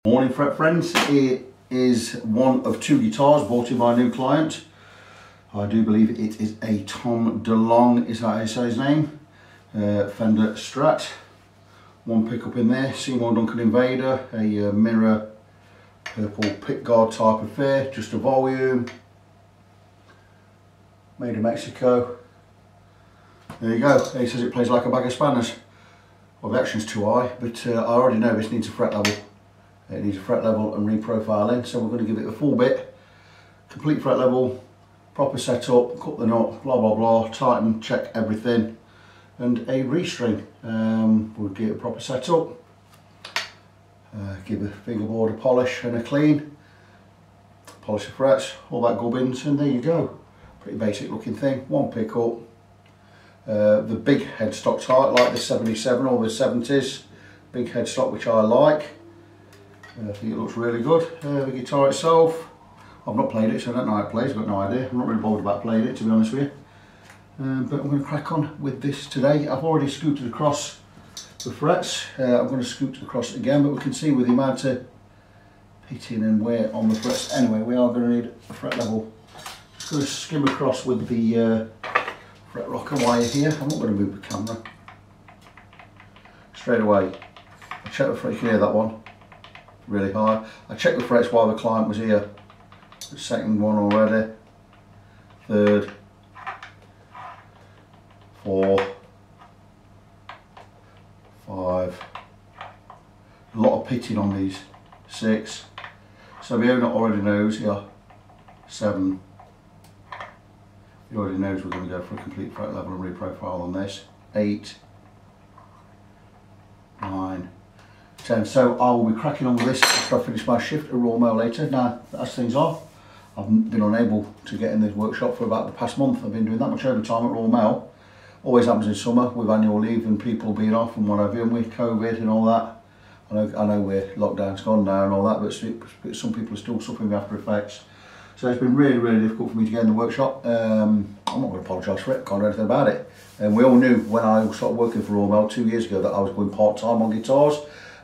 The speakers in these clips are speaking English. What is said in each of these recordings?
Morning fret friends, it is one of two guitars bought in by a new client. I do believe it is a Tom DeLonge, is that how you say his name? Fender Strat. One pickup in there, Seymour Duncan Invader, a mirror purple pickguard type affair, just a volume. Made in Mexico. There you go, he says it plays like a bag of spanners. Well, the action's too high, but I already know this needs a fret level. It needs a fret level and reprofiling, so we're going to give it a full bit, complete fret level, proper setup, cut the nut, blah blah blah, tighten, check everything, and a restring. We'll give it a proper setup, give the fingerboard a polish and a clean, polish the frets, all that gubbins, and there you go. Pretty basic looking thing, one pickup, the big headstock type like the 77 or the 70s, big headstock which I like. I think it looks really good. The guitar itself, I've not played it so I don't know how it plays, I've got no idea. I'm not really bothered about playing it, to be honest with you. But I'm going to crack on with this today. I've already scooted across the frets. I'm going to scoot across again, but we can see with the amount of pitting and wear on the frets. Anyway, we are going to need a fret level. Just going to skim across with the fret rocker wire here. I'm not going to move the camera. Straight away, I check the fret, you can hear that one. Really high. I checked the frets while the client was here. The second one already. Third. 4. 5. A lot of pitting on these. 6. So the owner already knows here. 7. He already knows we're going to go for a complete fret level and reprofile on this. 8. 9. 10. So I will be cracking on with this after I finish my shift at Raw Mail later. Now, as things are, I've been unable to get in this workshop for about the past month. I've been doing that much overtime at Raw Mail. Always happens in summer with annual leave and people being off and what have you, and with COVID and all that. I know we're lockdown's gone now and all that, but some people are still suffering the after effects. So it's been really, really difficult for me to get in the workshop. I'm not going to apologise for it, can't do anything about it. And we all knew when I started working for Raw Mail 2 years ago that I was going part-time on guitars.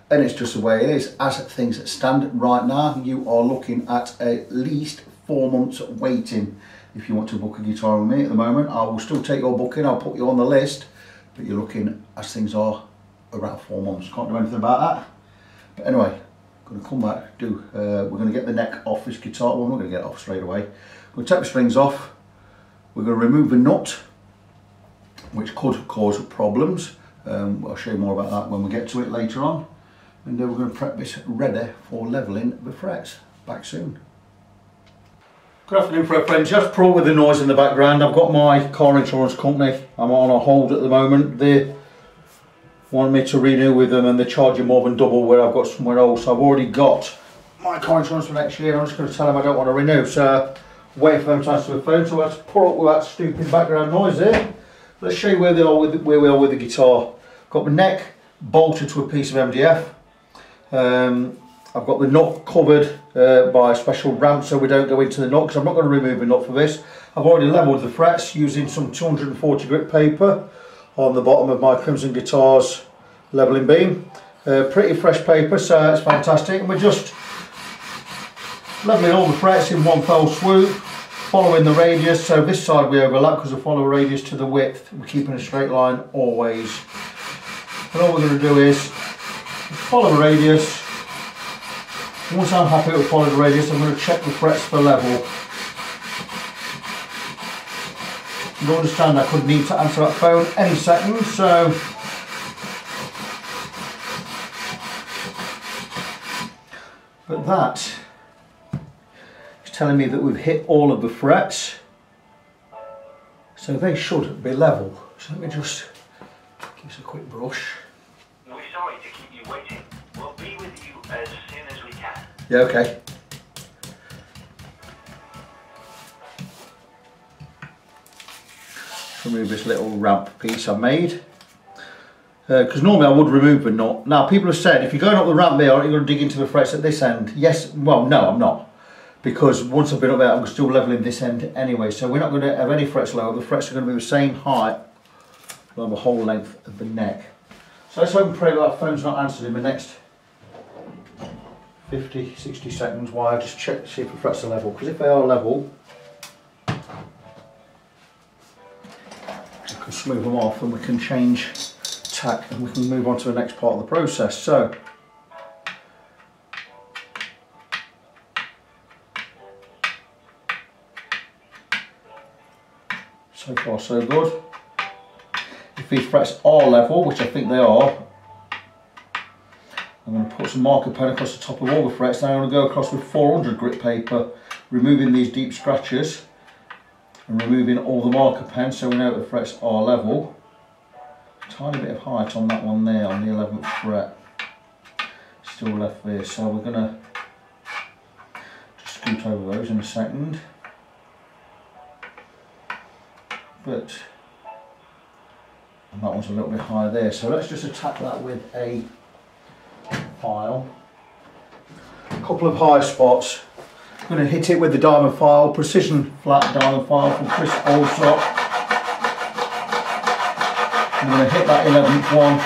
And it's just the way it is. As things stand right now, you are looking at least 4 months waiting if you want to book a guitar with me at the moment. I will still take your booking, I'll put you on the list, but you're looking, as things are, around 4 months. Can't do anything about that. But anyway, I'm going to come back, we're going to get the neck off this guitar. Well, I'm not going to get it off straight away. We're going to take the strings off, we're going to remove the nut, which could cause problems. I'll show you more about that when we get to it later on. And then we're going to prep this ready for levelling the frets. Back soon. Good afternoon fret friends, just pro with the noise in the background. I've got my car insurance company, I'm on a hold at the moment. They want me to renew with them and they're charging more than double where I've got somewhere else. So I've already got my car insurance for next year. I'm just going to tell them I don't want to renew. So wait for them to answer the phone, so I have to put up with that stupid background noise there. Let's show you where we are with the guitar. Got the neck bolted to a piece of MDF. I've got the nut covered by a special ramp so we don't go into the nut, because I'm not going to remove the nut for this. I've already levelled the frets using some 240 grit paper on the bottom of my Crimson Guitars levelling beam. Pretty fresh paper, so it's fantastic. And we're just levelling all the frets in one fell swoop, following the radius. So this side we overlap because we follow a radius to the width. We're keeping a straight line always. And all we're going to do is follow the radius. Once I'm happy with follow the radius, I'm going to check the frets for level. You understand I could need to answer that phone any second, so but that is telling me that we've hit all of the frets, so they should be level. So let me just give us a quick brush. We're sorry to keep you waiting. We'll be with you as soon as we can. Yeah, okay. Remove this little ramp piece I made. Because normally I would remove the nut. Now people have said if you're going up the ramp there, aren't you going to dig into the frets at this end? Yes, well no I'm not. Because once I've been up there I'm still levelling this end anyway. So we're not going to have any frets lower. The frets are going to be the same height along the whole length of the neck. So let's hope and pray that our phone's not answered in the next 50, 60 seconds while I just check to see if the frets are level, because if they are level, I can smooth them off and we can change tack and we can move on to the next part of the process. So far so good. If these frets are level, which I think they are, I'm going to put some marker pen across the top of all the frets. Now I'm going to go across with 400 grit paper, removing these deep scratches and removing all the marker pen so we know that the frets are level. Tiny bit of height on that one there, on the 11th fret. Still left there, so we're going to just scoot over those in a second. But and that one's a little bit higher there, so let's just attack that with a file. A couple of high spots. I'm going to hit it with the diamond file, precision flat diamond file from Chris Allsop. I'm going to hit that 11th one.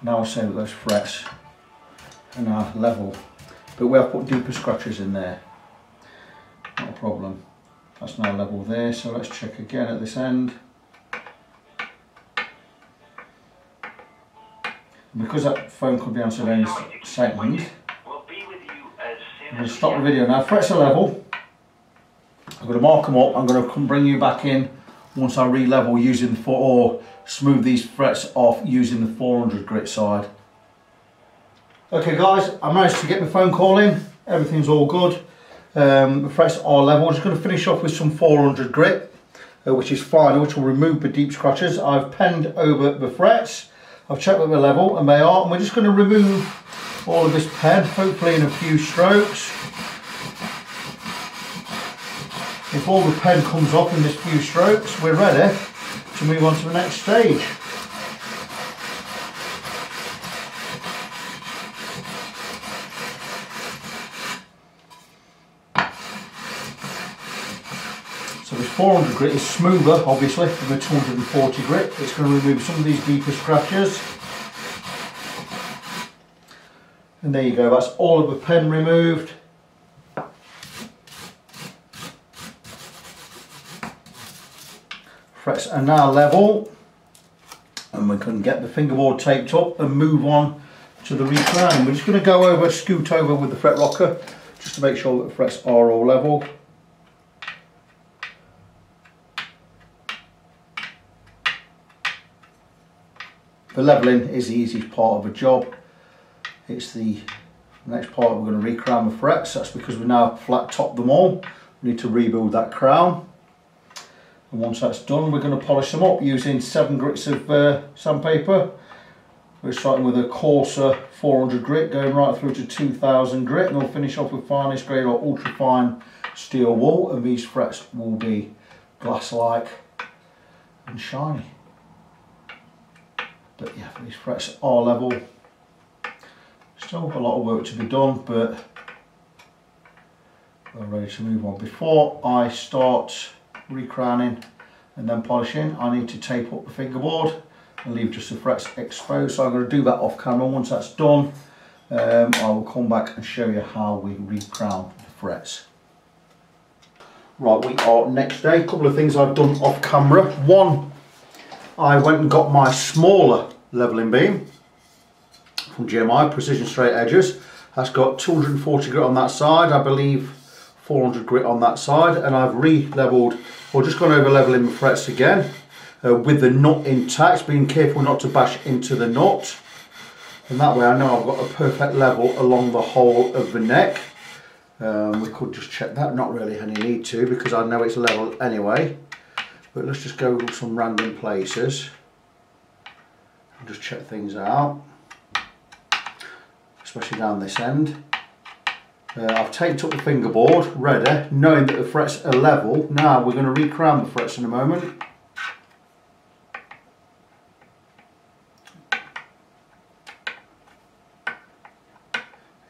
Now I'll say that those frets are now level, but we have put deeper scratches in there, not a problem. That's now level there, so let's check again at this end. And because that phone could be answered any second, I'm going to stop the video now. Frets are level, I'm going to mark them up, I'm going to come bring you back in once I re-level using the or smooth these frets off using the 400 grit side. Okay guys, I managed to get my phone call in, everything's all good. The frets are level. I'm just going to finish off with some 400 grit, which is fine, which will remove the deep scratches. I've penned over the frets, I've checked that they're level, and they are, and we're just going to remove all of this pen, hopefully in a few strokes. If all the pen comes off in this few strokes, we're ready to move on to the next stage. So this 400 grit is smoother, obviously, than the 240 grit. It's going to remove some of these deeper scratches. And there you go, that's all of the pen removed. Frets are now level, and we can get the fingerboard taped up and move on to the recrown. We're just going to scoot over with the fret rocker just to make sure that the frets are all level. The levelling is the easiest part of the job. It's the next part we're going to recrown the frets. That's because we now flat topped them all. We need to rebuild that crown. And once that's done, we're going to polish them up using 7 grits of sandpaper. We're starting with a coarser 400 grit, going right through to 2000 grit, and we'll finish off with finest grade or ultra fine steel wool, and these frets will be glass-like and shiny. But yeah, these frets are level. Still a lot of work to be done, but we're ready to move on. Before I start recrowning and then polishing, I need to tape up the fingerboard and leave just the frets exposed, so I'm going to do that off camera. Once that's done, I will come back and show you how we recrown the frets. Right, we are next day. A couple of things I've done off camera. One, I went and got my smaller levelling beam from GMI, Precision Straight Edges. That's got 240 grit on that side, I believe 400 grit on that side, and I've re-levelled, or just gone over levelling the frets again with the nut intact, being careful not to bash into the nut, and that way I know I've got a perfect level along the whole of the neck. We could just check that, not really any need to, because I know it's level anyway, but let's just go to some random places and just check things out, especially down this end. I've taped up the fingerboard, ready, knowing that the frets are level. Now we're going to recrown the frets in a moment.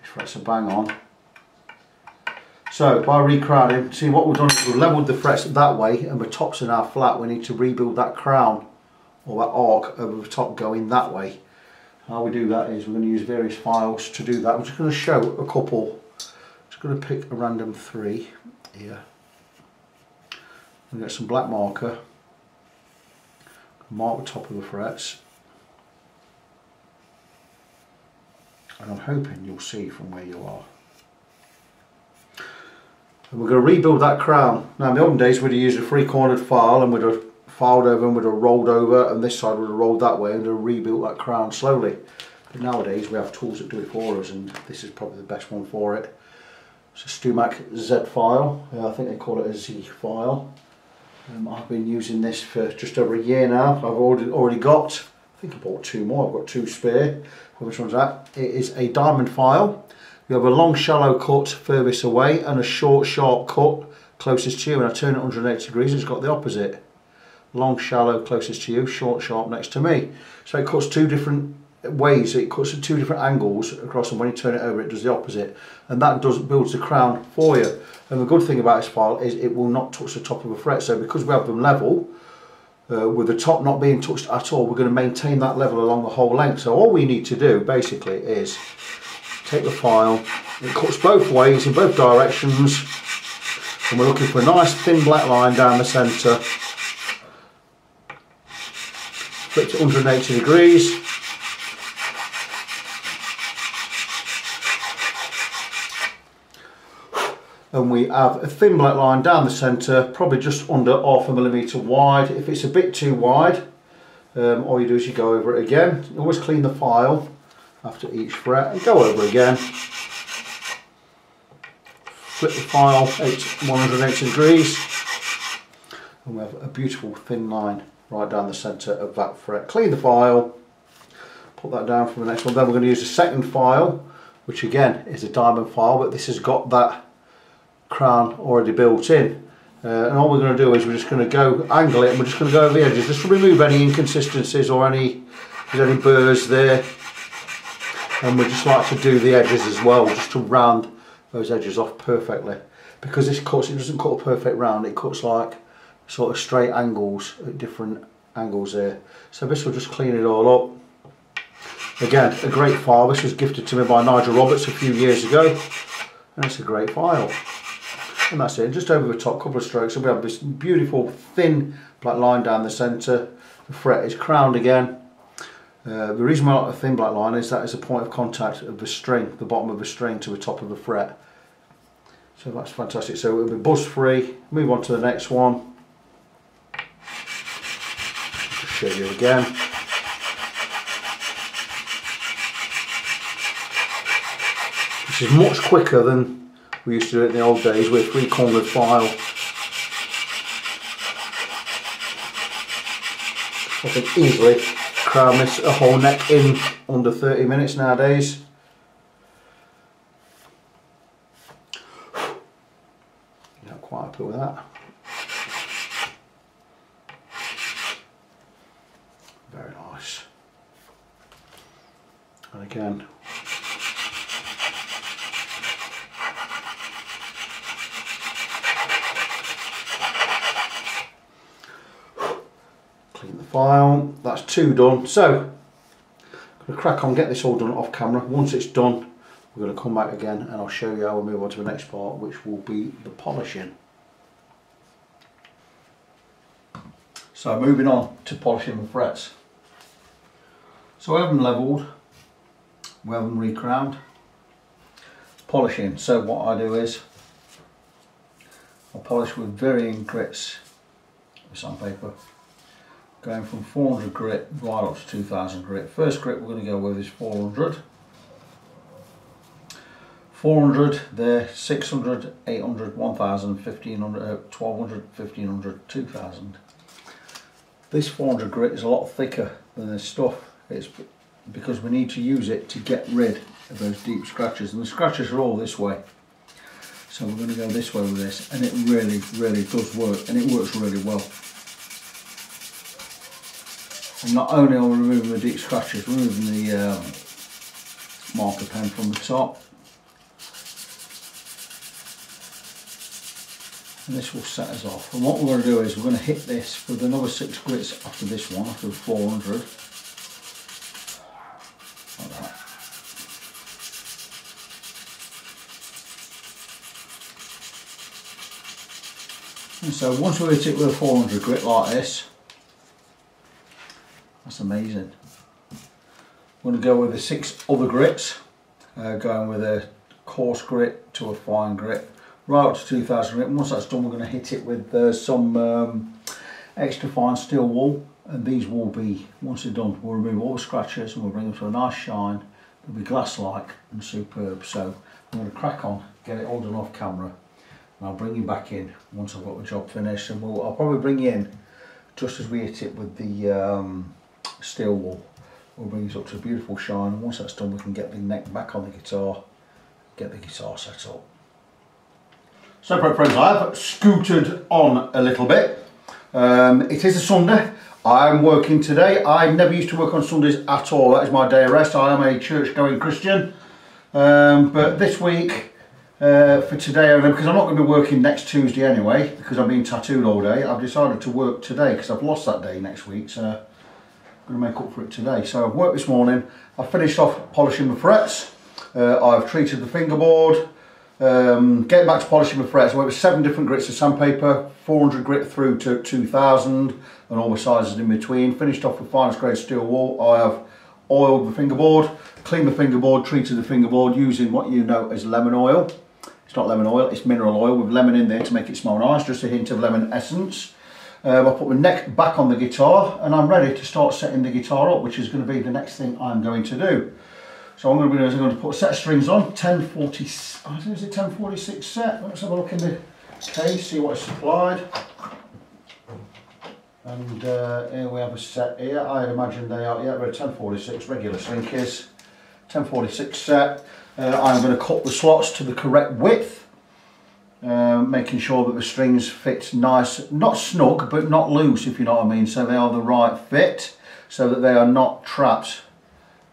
These frets are bang on. So by recrowning, see what we've done is we've levelled the frets that way and the tops are now flat. We need to rebuild that crown or that arc over the top going that way. How we do that is we're going to use various files to do that. I'm just going to show a couple. Just going to pick a random 3 here. I'm going to get some black marker, mark the top of the frets, and I'm hoping you'll see from where you are. And we're going to rebuild that crown. Now in the olden days we'd have used a 3-cornered file and we'd have filed over and we'd have rolled over, and this side would have rolled that way and would have rebuilt that crown slowly. But nowadays we have tools that do it for us, and this is probably the best one for it. It's a Stumac Z file. I think they call it a Z file. I've been using this for just over a year now. I've already got, I think I bought 2 more. I've got 2 spare. Which one's that? It is a diamond file. You have a long shallow cut furthest away and a short sharp cut closest to you, and I turn it 180 degrees, it's got the opposite. Long shallow closest to you, short sharp next to me. So it cuts 2 different ways, it cuts at 2 different angles across, and when you turn it over it does the opposite, and that builds the crown for you. And the good thing about this file is it will not touch the top of a fret, so because we have them level, with the top not being touched at all, we're going to maintain that level along the whole length. So all we need to do basically is take the file, it cuts both ways in both directions, and we're looking for a nice thin black line down the centre. Flip to 180 degrees. And we have a thin black line down the centre, probably just under 0.5 millimetre wide. If it's a bit too wide, all you do is you go over it again. You always clean the file after each fret and go over again. Flip the file 180 degrees, and we have a beautiful thin line right down the centre of that fret. Clean the file, put that down for the next one. Then we're going to use a second file, which again is a diamond file, but this has got that crown already built in. And all we're going to do is we're just going to go angle it, and we're just going to go over the edges just to remove any inconsistencies or any burrs there. And we just like to do the edges as well, just to round those edges off perfectly. Because this cuts, it doesn't cut a perfect round, it cuts like sort of straight angles at different angles there. So this will just clean it all up. Again, a great file. This was gifted to me by Nigel Roberts a few years ago, and it's a great file. And that's it, just over the top, couple of strokes, and we have this beautiful thin black line down the centre. The fret is crowned again. The reason why I like a thin black line is that is a point of contact of the string, the bottom of the string to the top of the fret. So that's fantastic. So it'll be buzz free. Move on to the next one. Just show you again. This is much quicker than we used to do it in the old days with 3-cornered file. I can easily crown this a whole neck in under 30 minutes nowadays. Not quite happy with that. Very nice. And again, clean the file. That's 2 done. So I'm going to crack on, get this all done off camera. Once it's done, we're going to come back again and I'll show you how we'll move on to the next part, which will be the polishing. So moving on to polishing the frets. So we have them levelled, we have them recrowned. Polishing, so what I do is I polish with varying grits of sandpaper, going from 400 grit right up to 2000 grit. First grit we're going to go with is 400. 400, there, 600, 800, 1000, 1500, 1200, 1500, 2000. This 400 grit is a lot thicker than this stuff. It's because we need to use it to get rid of those deep scratches, and the scratches are all this way. So we're going to go this way with this, and it really does work, and it works really well. And not only are we removing the deep scratches, we're removing the marker pen from the top. and this will set us off. And what we're going to do is we're going to hit this with another 6 grits after this one, after the 400. Like that. And so once we hit it with a 400 grit like this, that's amazing. We're going to go with the 6 other grits, going with a coarse grit to a fine grit, right up to 2000 grit. And once that's done, we're going to hit it with some extra fine steel wool, and these will be, once they're done, we'll remove all the scratches and we'll bring them to a nice shine. They'll be glass-like and superb. So I'm going to crack on, get it all done off camera, and I'll bring you back in once I've got the job finished. And I'll probably bring you in just as we hit it with the steel wool. We'll bring this up to a beautiful shine, and once that's done we can get the neck back on the guitar, get the guitar set up. So friends, I've scooted on a little bit. It is a Sunday. I'm working today. I never used to work on Sundays at all. That is my day of rest. I am a church-going Christian. But this week, for today, because I'm not going to be working next Tuesday anyway, because I'm being tattooed all day, I've decided to work today because I've lost that day next week. So I'm going to make up for it today. So I've worked this morning. I've finished off polishing the frets. I've treated the fingerboard. Getting back to polishing the frets, I went with 7 different grits of sandpaper, 400 grit through to 2000 and all the sizes in between. Finished off with finest grade steel wool. I have oiled the fingerboard, cleaned the fingerboard, treated the fingerboard using what you know as lemon oil. It's not lemon oil, it's mineral oil with lemon in there to make it smell nice, just a hint of lemon essence. I put my neck back on the guitar and I'm ready to start setting the guitar up, which is going to be the next thing I'm going to do. So I'm going to put a set of strings on, 1046, I think it's a 1046 set. Let's have a look in the case, see what is supplied. And here we have a set here. I imagine they are, yeah, they're a 1046 regular slinkies, 1046 set. I'm going to cut the slots to the correct width. Making sure that the strings fit nice, not snug but not loose, if you know what I mean, so they are the right fit, so that they are not trapped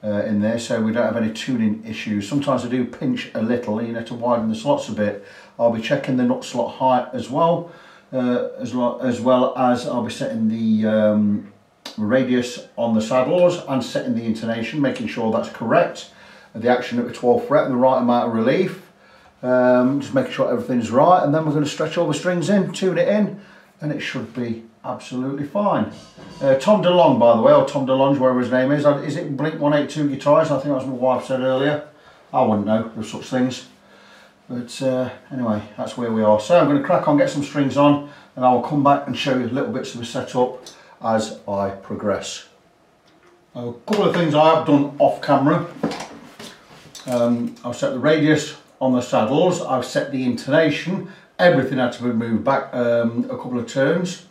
in there, so we don't have any tuning issues. Sometimes I do pinch a little, you know, to widen the slots a bit. I'll be checking the nut slot height as well as I'll be setting the radius on the saddles and setting the intonation, making sure that's correct, the action at the 12th fret and the right amount of relief. Just making sure everything's right, and then we're going to stretch all the strings in, tune it in, and it should be absolutely fine. Tom DeLonge, by the way, or Tom DeLonge, whatever his name is it Blink 182 guitars? I think that's what my wife said earlier. I wouldn't know, there's such things. But anyway, that's where we are. So I'm going to crack on, get some strings on, and I will come back and show you little bits of the setup as I progress. A couple of things I have done off camera. I've set the radius on the saddles, I've set the intonation, everything had to be moved back a couple of turns.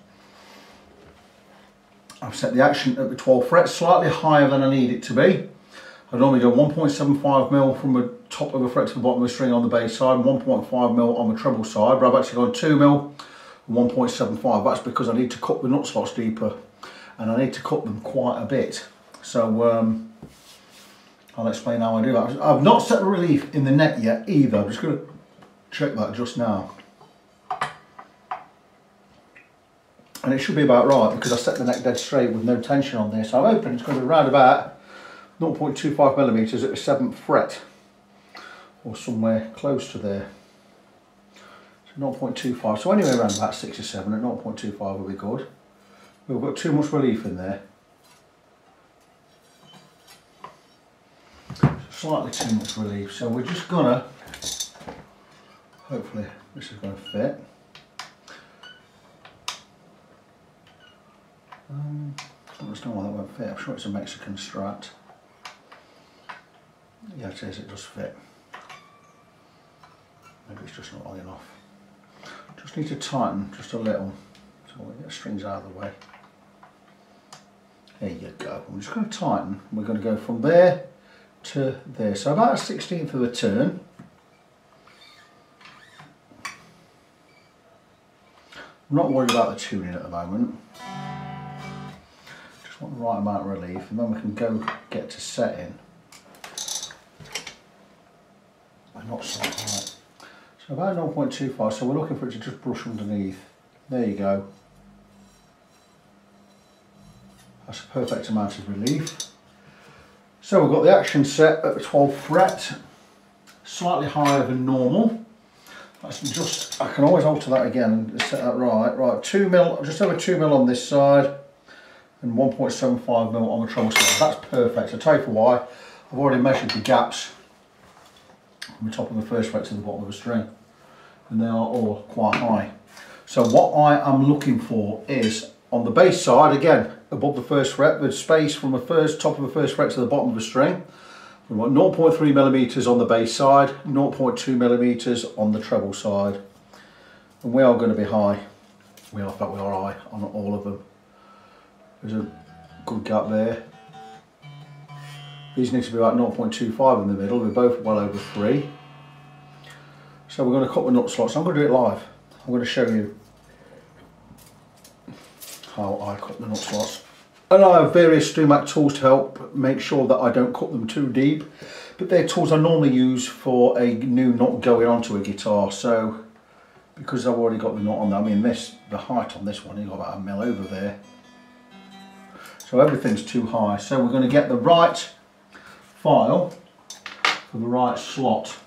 I've set the action at the 12th fret, slightly higher than I need it to be. I normally go 1.75mm from the top of the fret to the bottom of the string on the bass side, 1.5mm on the treble side, but I've actually gone 2mm and 1.75. That's because I need to cut the nut slots deeper, and I need to cut them quite a bit. So I'll explain how I do that. I've not set the relief in the neck yet either. I'm just going to check that just now. And it should be about right because I set the neck dead straight with no tension on there. So I'm hoping it's going to be around about 0.25mm at the 7th fret or somewhere close to there. So 0.25. So anywhere around about 6 or 7 at 0.25 will be good. We've got too much relief in there. Slightly too much relief, so we're just gonna, hopefully this is going to fit. I don't understand why that won't fit. I'm sure it's a Mexican Strat. Yeah, it is, it does fit. Maybe it's just not long enough. Just need to tighten just a little so we get the strings out of the way. There you go. I'm just going to tighten. We're going to go from there to there, so about a 16th of a turn. I'm not worried about the tuning at the moment. Just want the right amount of relief, and then we can go get to setting. I'm not so high. So So about 0.25, so we're looking for it to just brush underneath. There you go. That's a perfect amount of relief. So we've got the action set at the 12th fret, slightly higher than normal. That's just, I can always alter that again and set that right. Right, 2 mil, just over 2 mil on this side and 1.75 mil on the treble side. That's perfect. I'll tell you for why. I've already measured the gaps from the top of the first fret to the bottom of the string, and they are all quite high. So what I am looking for is on the bass side, again, above the first fret, with space from the top of the first fret to the bottom of the string. We want 0.3 millimeters on the bass side, 0.2 millimeters on the treble side. And we are going to be high. In fact, we are high on all of them. There's a good gap there. These need to be about 0.25 in the middle. We're both well over 3. So we're going to cut the nut slots. I'm going to do it live. I'm going to show you how I cut the nut slots. And I have various Stumac tools to help make sure that I don't cut them too deep, but they're tools I normally use for a new nut going onto a guitar. So because I've already got the nut on there, I mean the height on this one, you've got about 1 mil over there. So everything's too high. So we're going to get the right file for the right slot.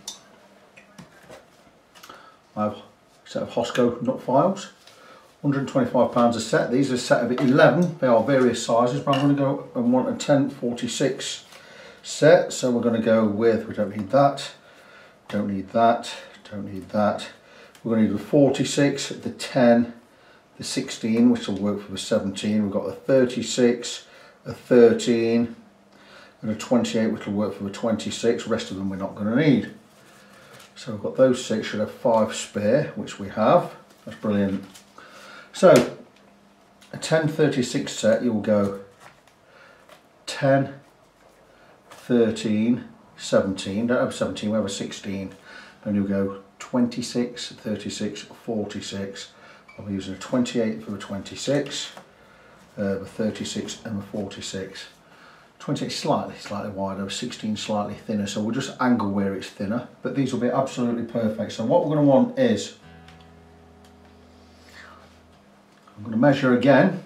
I have a set of Hosco nut files. £125 a set. These are a set of 11. They are various sizes, but I'm going to go and want a 1046 set. So we're going to go with, we don't need that, don't need that, don't need that. We're going to need the 46, the 10, the 16, which will work for the 17. We've got a 36, a 13, and a 28, which will work for the 26. The rest of them we're not going to need. So we've got those 6, should have 5 spare, which we have. That's brilliant. So, a 1036 set, you'll go 10, 13, 17, don't have 17, we have a 16, and you'll go 26, 36, 46. I'll be using a 28 for the 26, the 36 and the 46. 28 slightly wider, 16 slightly thinner, so we'll just angle where it's thinner, but these will be absolutely perfect. So what we're going to want is, I'm going to measure again,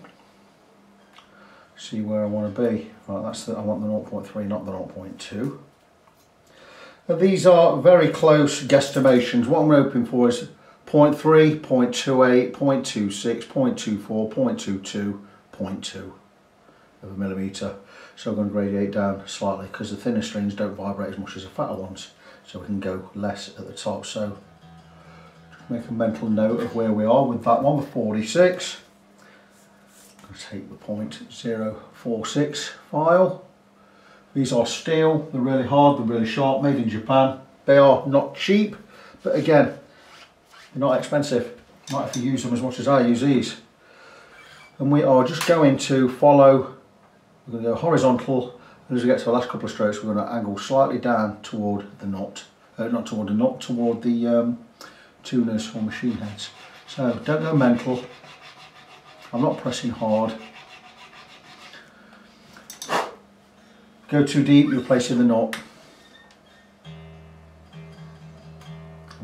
see where I want to be. Right, I want the 0.3, not the 0.2. Now these are very close guesstimations. What I'm hoping for is 0.3, 0.28, 0.26, 0.24, 0.22, 0.2 of a millimetre. So I'm going to gradiate down slightly because the thinner strings don't vibrate as much as the fatter ones, so we can go less at the top. So just make a mental note of where we are with that one, the 46. I'm going to take the 0.046 file. These are steel, they're really hard, they're really sharp, made in Japan. They are not cheap, but again, they're not expensive. You might have to use them as much as I use these. And we are just going to follow, we're going to go horizontal, and as we get to the last couple of strokes, we're going to angle slightly down toward the nut. Not toward the nut, toward the tuners or machine heads. So don't go mental. I'm not pressing hard. Go too deep, you're placing the nut.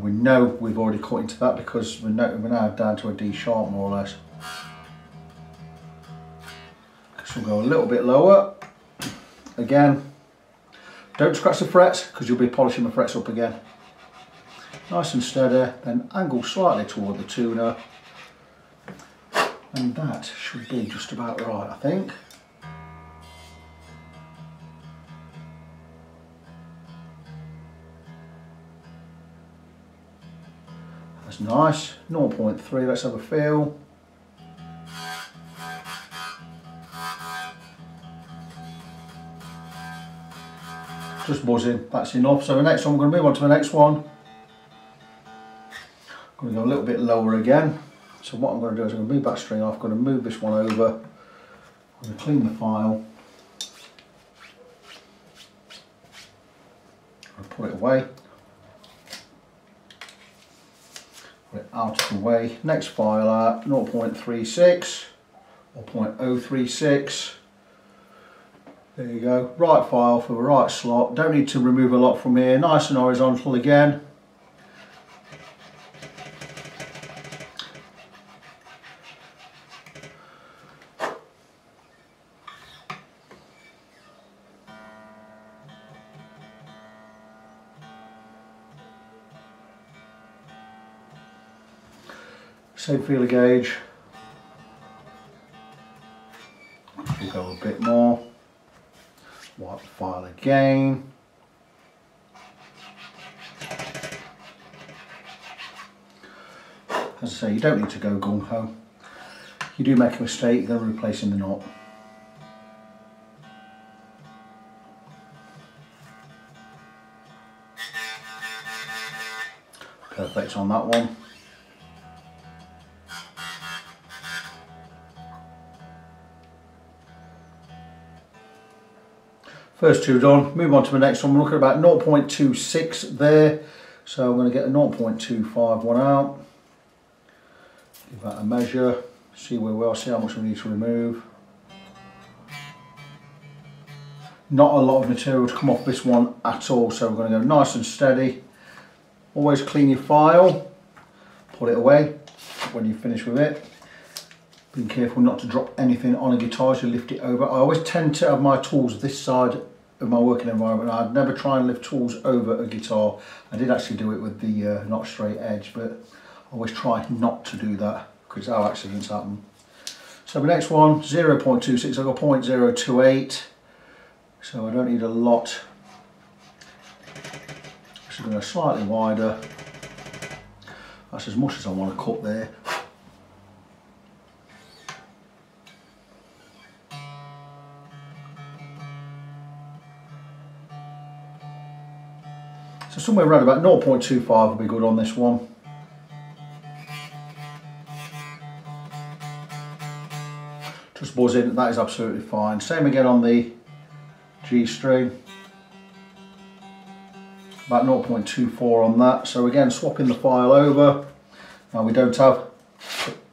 We know we've already cut into that because we're now down to a D sharp more or less. So we'll go a little bit lower. Again, don't scratch the frets because you'll be polishing the frets up again. Nice and steady, then angle slightly toward the tuner. And that should be just about right, I think. That's nice. 0.3, let's have a feel. Just buzzing, that's enough. So the next one, we're going to move on to the next one. I'm going to go a little bit lower again. So what I'm going to do is I'm going to move that string off, I'm going to move this one over, I'm going to clean the file, I'll put it away, put it out of the way. Next file out, 0.36 or 0.036. There you go, right file for the right slot. Don't need to remove a lot from here, nice and horizontal again. Same feeler gauge. We'll go a bit more. Wipe the file again. As I say, you don't need to go gung-ho. You do make a mistake, you're replacing the knot. Perfect on that one. First two done, move on to the next one. We're looking at about 0.26 there. So I'm going to get a 0.25 one out. Give that a measure, see where we are, see how much we need to remove. Not a lot of material to come off this one at all, so we're going to go nice and steady. Always clean your file, put it away when you finish with it. Being careful not to drop anything on a guitar as you lift it over. I always tend to have my tools this side of my working environment. I'd never try and lift tools over a guitar. I did actually do it with the not straight edge, but I always try not to do that because how accidents happen. So the next one, 0.26, I've got 0.028, so I don't need a lot. This is going to go slightly wider. That's as much as I want to cut there. So somewhere around about 0.25 will be good on this one. Just buzz in, that is absolutely fine. Same again on the G string. About 0.24 on that. So again, swapping the file over. Now we don't have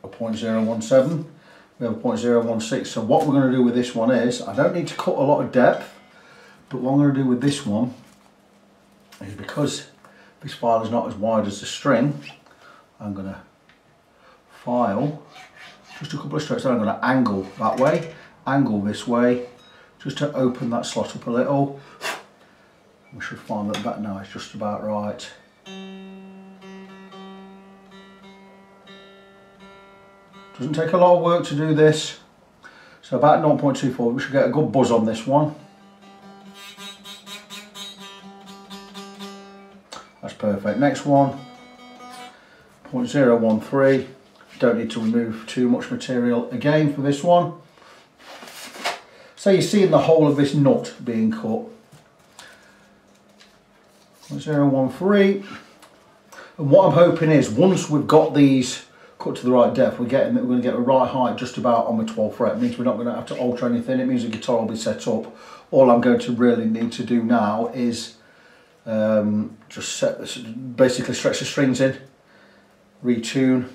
a 0.017, we have a 0.016. So what we're going to do with this one is, I don't need to cut a lot of depth, but what I'm going to do with this one is, because this file is not as wide as the string, I'm going to file just a couple of strokes. I'm going to angle that way, angle this way, just to open that slot up a little. We should find that now is just about right. Doesn't take a lot of work to do this. So about 0.24, we should get a good buzz on this one. That's perfect. Next one, 0.013. Don't need to remove too much material again for this one. So you're seeing the whole of this nut being cut. 0.013. And what I'm hoping is, once we've got these cut to the right depth, we're going to get the right height just about on the 12th fret. It means we're not going to have to alter anything. It means the guitar will be set up. All I'm going to really need to do now is basically stretch the strings in, retune,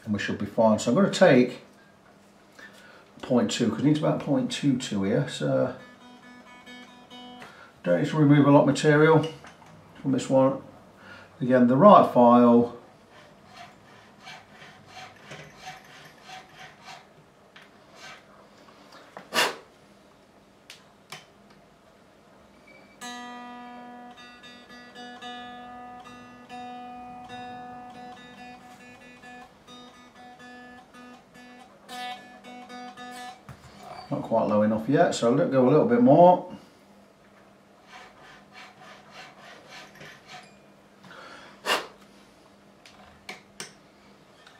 and we should be fine. So I'm going to take 0.2 because it needs about 0.22 here. So don't need to remove a lot of material from this one. Again, the right file. Not quite low enough yet, so let go a little bit more.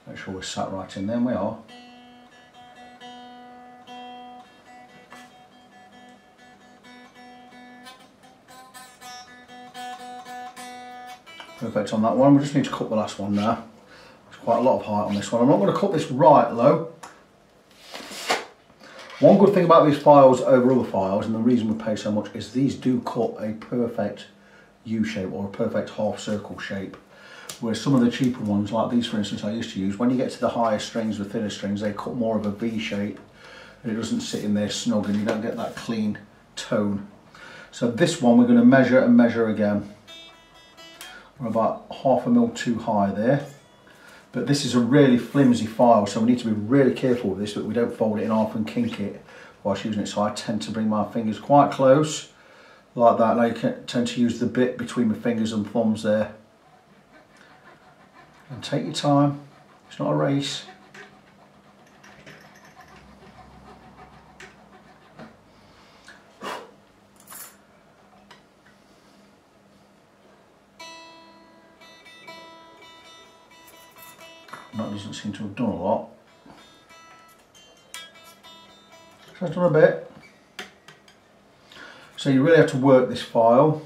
Make sure we're sat right in there, and we are. Perfect on that one. We just need to cut the last one now. There's quite a lot of height on this one. I'm not going to cut this right low. One good thing about these files over other files, and the reason we pay so much, is these do cut a perfect U shape or a perfect half circle shape. Whereas some of the cheaper ones, like these for instance I used to use, when you get to the higher strings, the thinner strings, they cut more of a V shape and it doesn't sit in there snug and you don't get that clean tone. So this one we're going to measure and measure again. We're about 0.5 mil too high there. But this is a really flimsy file, so we need to be really careful with this that we don't fold it in half and kink it whilst using it. So I tend to bring my fingers quite close, like that. Now you can tend to use the bit between my fingers and thumbs there. And take your time, It's not a race. That doesn't seem to have done a lot. So I've done a bit. So you really have to work this file.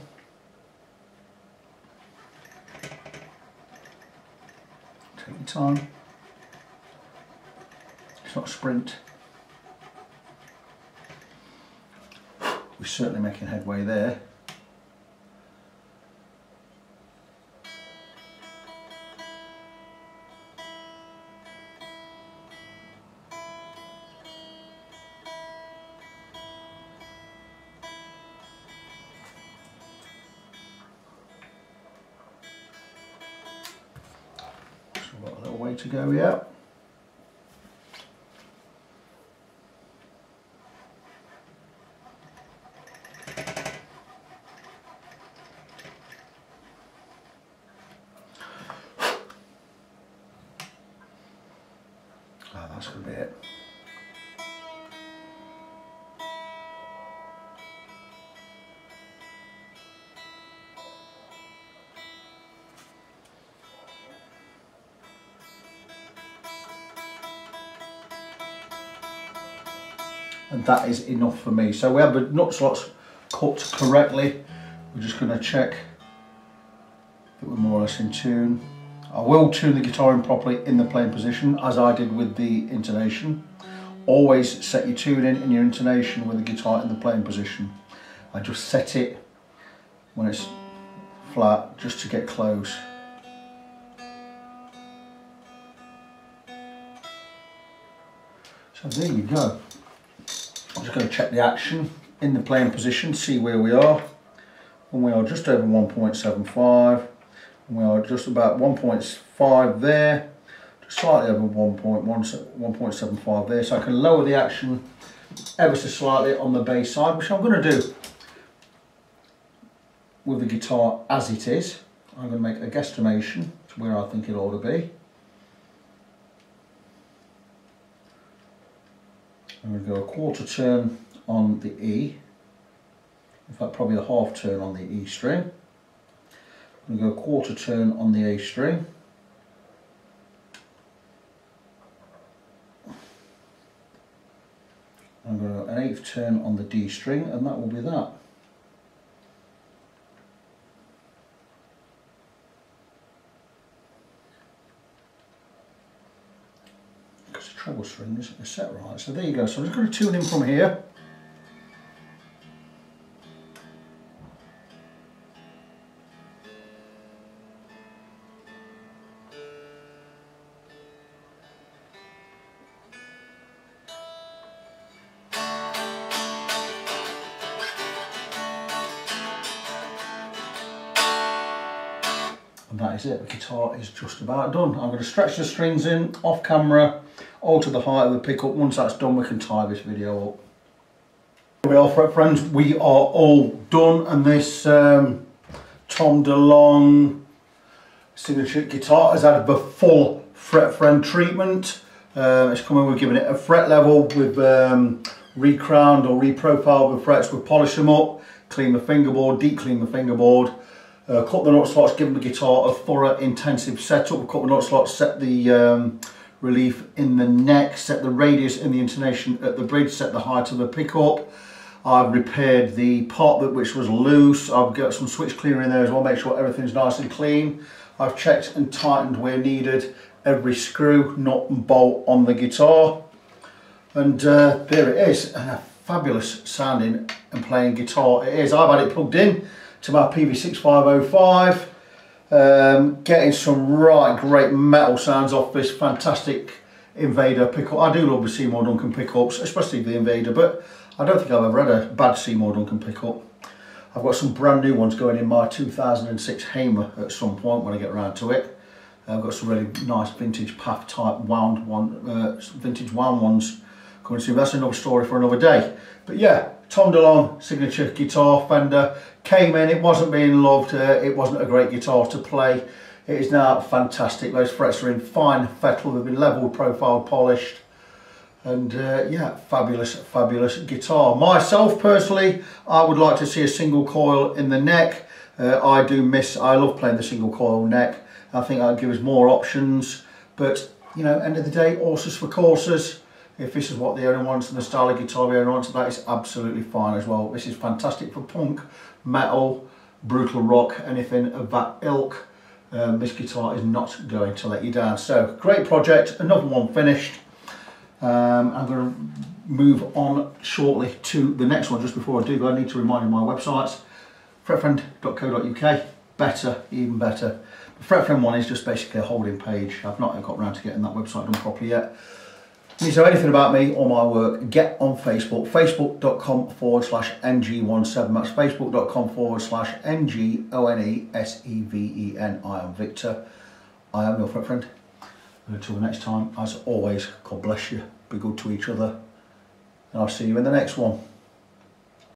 Take your time. It's not a sprint. We're certainly making headway there. Got a little way to go yet. Oh, that's going to be it. And that is enough for me. So we have the nut slots cut correctly. We're just going to check that we're more or less in tune. I will tune the guitar in properly in the playing position, as I did with the intonation. Always set your tuning and your intonation with the guitar in the playing position. I just set it when it's flat, just to get close. So there you go. I'm just going to check the action in the playing position, see where we are. And we are just over 1.75. And we are just about 1.5 there. Just slightly over 1.75 there. So I can lower the action ever so slightly on the bass side, which I'm going to do with the guitar as it is. I'm going to make a guesstimation to where I think it ought to be. I'm going to go a quarter turn on the E, in fact probably a half turn on the E string. I'm going to go a quarter turn on the A string. I'm going to go an eighth turn on the D string, and that will be that. Because the treble string isn't set right. So there you go. So I'm just going to tune in from here. And that is it, the guitar is just about done. I'm going to stretch the strings in off camera, alter the height of the pickup. Once that's done, we can tie this video up. Here we are, fret friends, we are all done, and this Tom DeLonge signature guitar has had the full fret friend treatment. It's coming, we're giving it a fret level with recrowned or reprofiled the frets. We polish them up, clean the fingerboard, deep clean the fingerboard. Cut the nut slots, give the guitar a thorough, intensive setup. Cut the nut slots, set the relief in the neck, set the radius in the intonation at the bridge, set the height of the pickup. I've repaired the pot which was loose. I've got some switch cleaner in there as well, make sure everything's nice and clean. I've checked and tightened where needed every screw, nut and bolt on the guitar. And there it is, and a fabulous sounding and playing guitar it is. I've had it plugged in to my PV6505, getting some right great metal sounds off this fantastic Invader pickup. I do love the Seymour Duncan pickups, especially the Invader, but I don't think I've ever had a bad Seymour Duncan pickup. I've got some brand new ones going in my 2006 Hamer at some point when I get around to it. I've got some really nice vintage Path type wound vintage wound ones coming soon. That's another story for another day. But yeah, Tom DeLonge signature guitar, Fender, came in, it wasn't being loved, it wasn't a great guitar to play. It is now fantastic. Those frets are in fine fettle, they've been levelled, profiled, polished, and yeah, fabulous, fabulous guitar. Myself personally, I would like to see a single coil in the neck. I love playing the single coil neck. I think that would give us more options, but you know, end of the day, horses for courses. If this is what the owner wants and the style of guitar the owner wants, that is absolutely fine as well. This is fantastic for punk, metal, brutal rock, anything of that ilk. This guitar is not going to let you down. So, great project, another one finished. I'm going to move on shortly to the next one. Just before I do, I need to remind you of my websites. fretfriend.co.uk, better, even better. The Fretfriend one is just basically a holding page. I've not got around to getting that website done properly yet. If you need to know anything about me or my work, get on Facebook, facebook.com/ng17. That's facebook.com/NGONESEVEN. I am Victor. I am your Fretfriend. Until the next time, as always, God bless you. Be good to each other. And I'll see you in the next one.